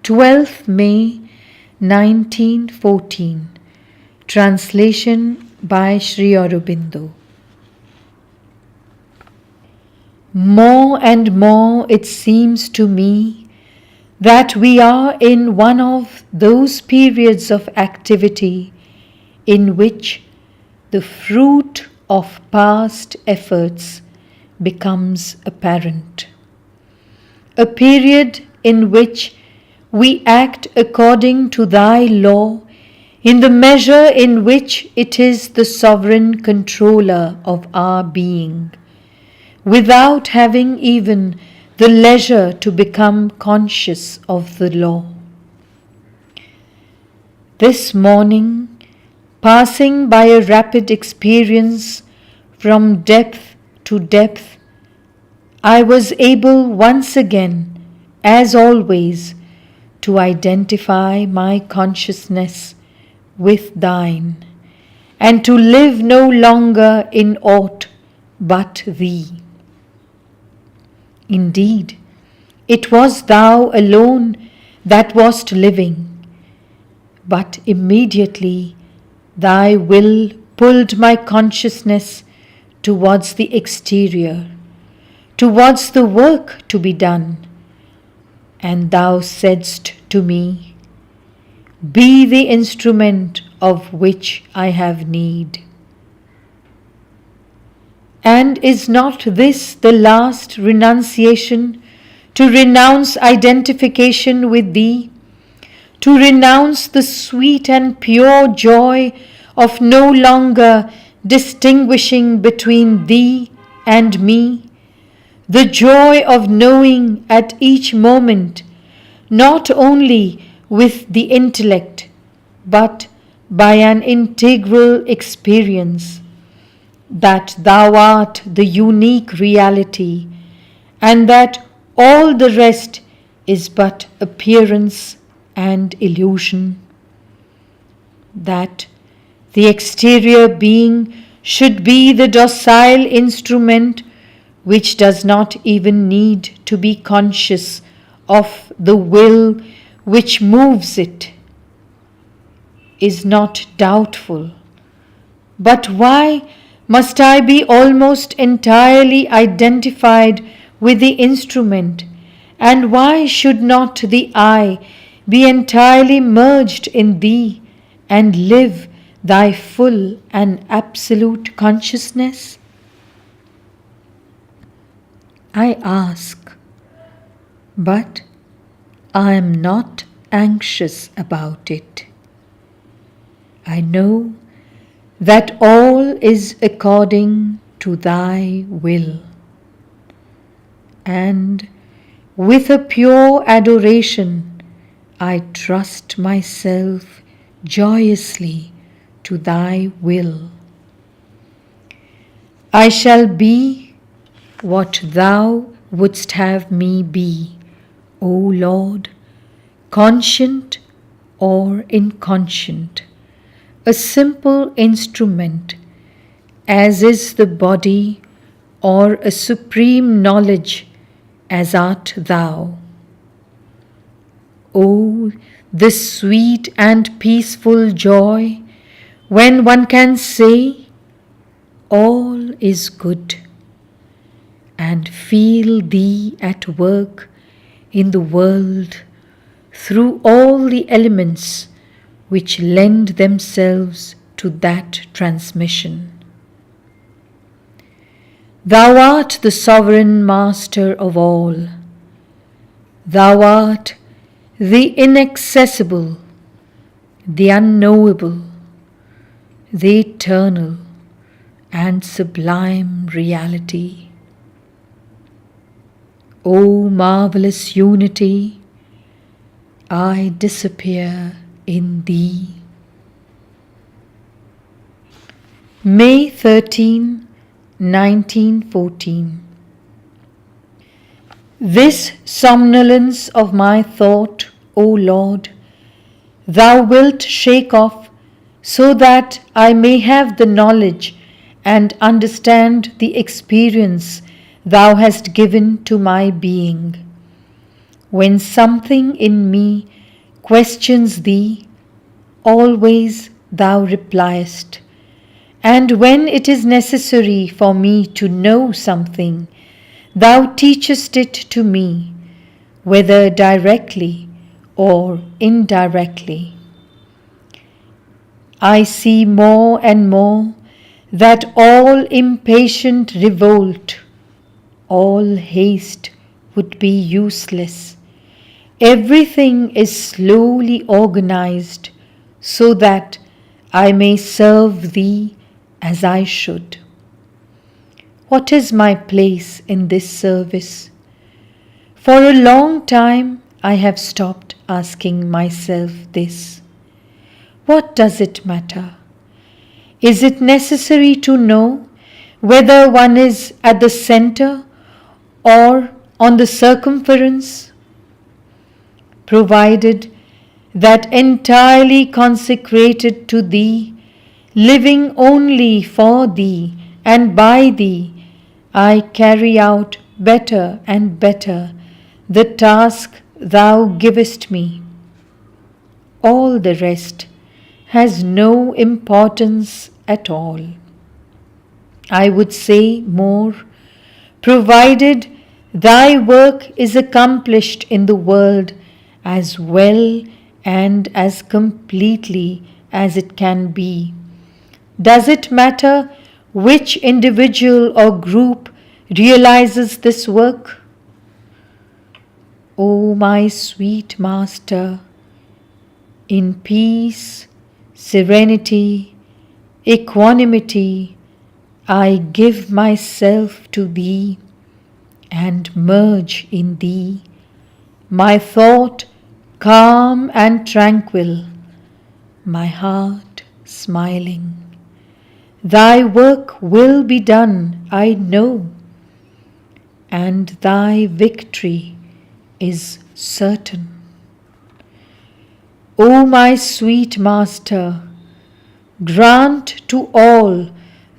12th May 1914. Translation by Sri Aurobindo. More and more it seems to me that we are in one of those periods of activity in which the fruit of past efforts becomes apparent. A period in which we act according to Thy law in the measure in which it is the sovereign controller of our being, without having even the leisure to become conscious of the law. This morning, passing by a rapid experience from depth to depth, I was able once again, as always, to identify my consciousness with Thine, and to live no longer in aught but Thee. Indeed, it was Thou alone that wast living, but immediately Thy will pulled my consciousness towards the exterior, towards the work to be done, and Thou saidst to me, "Be the instrument of which I have need." And is not this the last renunciation, to renounce identification with Thee, to renounce the sweet and pure joy of no longer distinguishing between Thee and me, the joy of knowing at each moment, not only with the intellect, but by an integral experience, that Thou art the unique reality, and that all the rest is but appearance and illusion, that the exterior being should be the docile instrument which does not even need to be conscious of the will which moves it, is not doubtful. But why must I be almost entirely identified with the instrument, and why should not the I be entirely merged in Thee and live Thy full and absolute consciousness? I ask, but I am not anxious about it. I know that all is according to Thy will, and with a pure adoration I trust myself joyously to Thy will. I shall be what Thou wouldst have me be, O Lord, conscient or inconscient, a simple instrument, as is the body, or a supreme knowledge, as art Thou. O, the sweet and peaceful joy when one can say, all is good, and feel Thee at work in the world through all the elements which lend themselves to that transmission. Thou art the sovereign master of all. Thou art the inaccessible, the unknowable, the eternal and sublime reality. O marvelous unity, I disappear in Thee. May 13, 1914. This somnolence of my thought, O Lord, Thou wilt shake off, so that I may have the knowledge and understand the experience Thou hast given to my being. When something in me questions thee, always thou repliest, and when it is necessary for me to know something, thou teachest it to me, whether directly or indirectly. I see more and more that all impatient revolt, all haste would be useless. Everything is slowly organized so that I may serve thee as I should. What is my place in this service? For a long time I have stopped asking myself this. What does it matter? Is it necessary to know whether one is at the center or on the circumference? Provided that entirely consecrated to thee, living only for thee and by thee, I carry out better and better the task thou givest me. All the rest has no importance at all. I would say more, provided thy work is accomplished in the world as well and as completely as it can be. Does it matter which individual or group realizes this work? O my sweet Master, in peace, serenity, equanimity, I give myself to thee and merge in thee, my thought calm and tranquil, my heart smiling. Thy work will be done, I know, and thy victory is certain. O my sweet Master, grant to all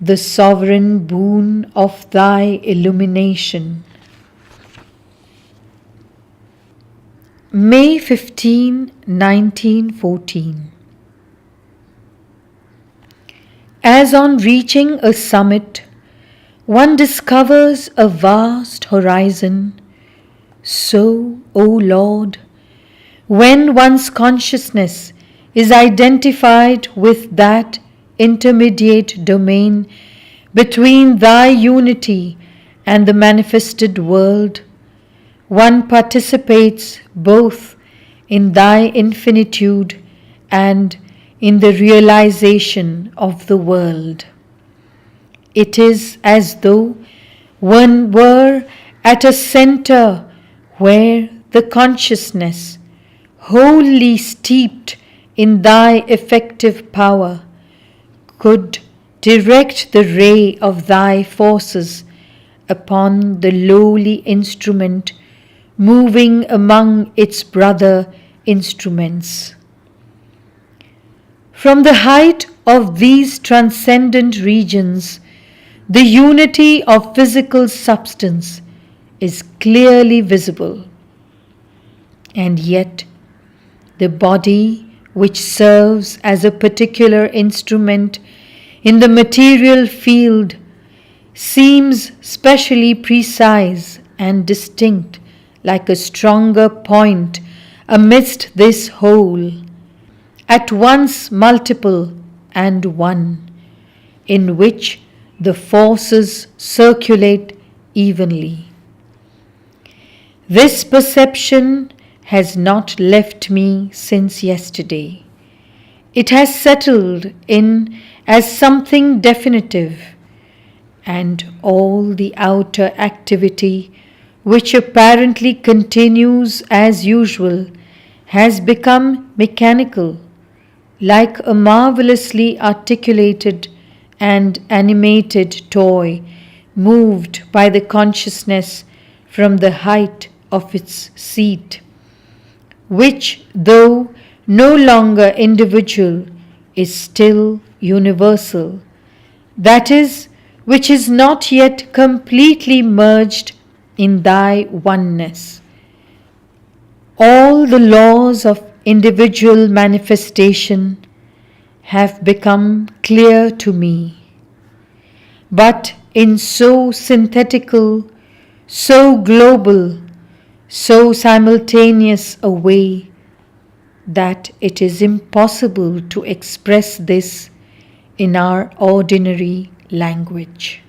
the sovereign boon of thy illumination. May 15, 1914. As on reaching a summit, one discovers a vast horizon, so, O Lord, when one's consciousness is identified with that intermediate domain between thy unity and the manifested world, one participates both in thy infinitude and in the realization of the world. It is as though one were at a center where the consciousness, wholly steeped in thy effective power, could direct the ray of thy forces upon the lowly instrument moving among its brother instruments. From the height of these transcendent regions, the unity of physical substance is clearly visible. And yet, the body which serves as a particular instrument in the material field seems specially precise and distinct, like a stronger point amidst this whole, at once multiple and one, in which the forces circulate evenly. This perception has not left me since yesterday. It has settled in as something definitive, and all the outer activity, which apparently continues as usual, has become mechanical, like a marvelously articulated and animated toy moved by the consciousness from the height of its seat, which, though no longer individual, is still universal, that is, which is not yet completely merged in thy oneness. All the laws of individual manifestation have become clear to me, but in so synthetical, so global, so simultaneous a way that it is impossible to express this in our ordinary language.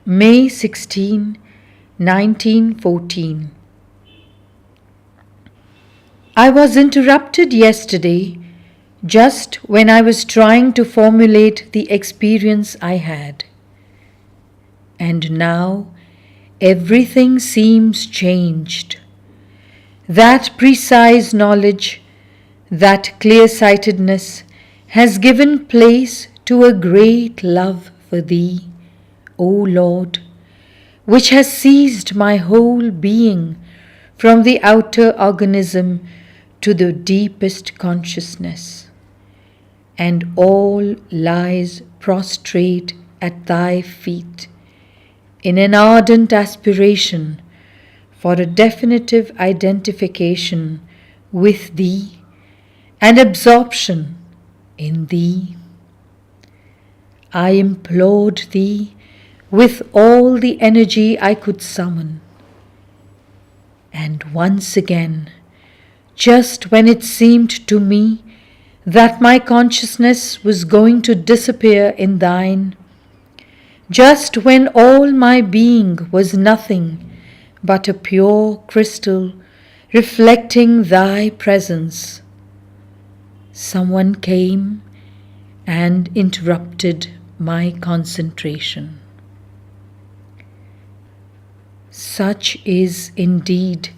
May 16, 1914. I was interrupted yesterday just when I was trying to formulate the experience I had. And now everything seems changed. That precise knowledge, that clear-sightedness has given place to a great love for Thee, O Lord, which has seized my whole being from the outer organism to the deepest consciousness, and all lies prostrate at Thy feet in an ardent aspiration for a definitive identification with Thee and absorption in Thee. I implored Thee with all the energy I could summon, and once again, just when it seemed to me that my consciousness was going to disappear in Thine, just when all my being was nothing but a pure crystal reflecting Thy presence, someone came and interrupted my concentration. Such is indeed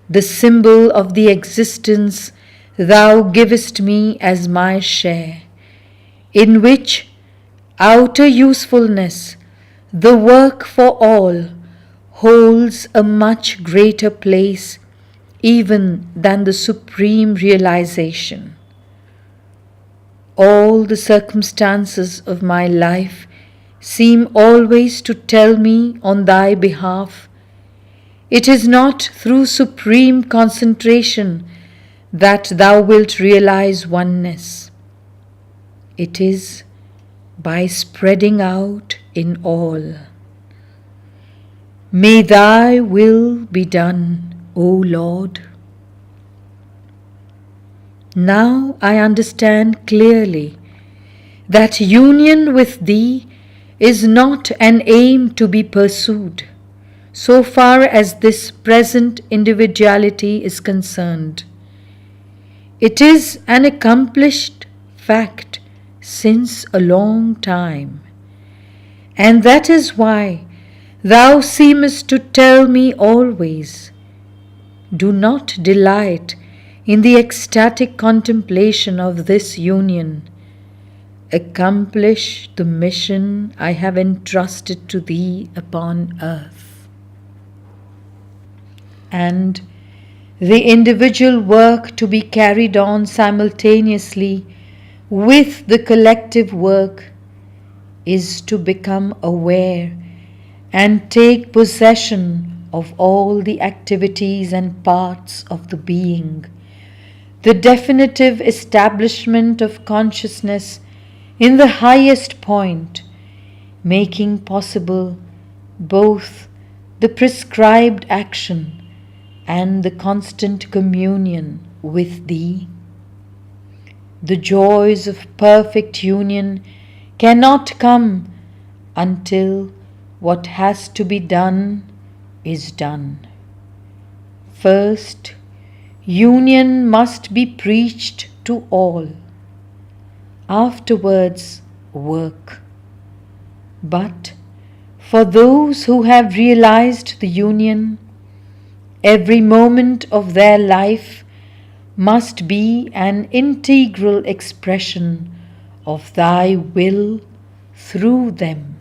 the symbol of the existence Thou givest me as my share, in which outer usefulness, the work for all, holds a much greater place even than the supreme realization. All the circumstances of my life seem always to tell me on Thy behalf, it is not through supreme concentration that Thou wilt realize oneness. It is by spreading out in all. May Thy will be done, O Lord. Now I understand clearly that union with Thee is not an aim to be pursued, so far as this present individuality is concerned. It is an accomplished fact since a long time, and that is why Thou seemest to tell me always, do not delight in the ecstatic contemplation of this union. Accomplish the mission I have entrusted to Thee upon earth. And the individual work to be carried on simultaneously with the collective work is to become aware and take possession of all the activities and parts of the being, the definitive establishment of consciousness in the highest point, making possible both the prescribed action and the constant communion with Thee. The joys of perfect union cannot come until what has to be done is done. First, union must be preached to all. Afterwards, work. But for those who have realized the union, every moment of their life must be an integral expression of Thy will through them.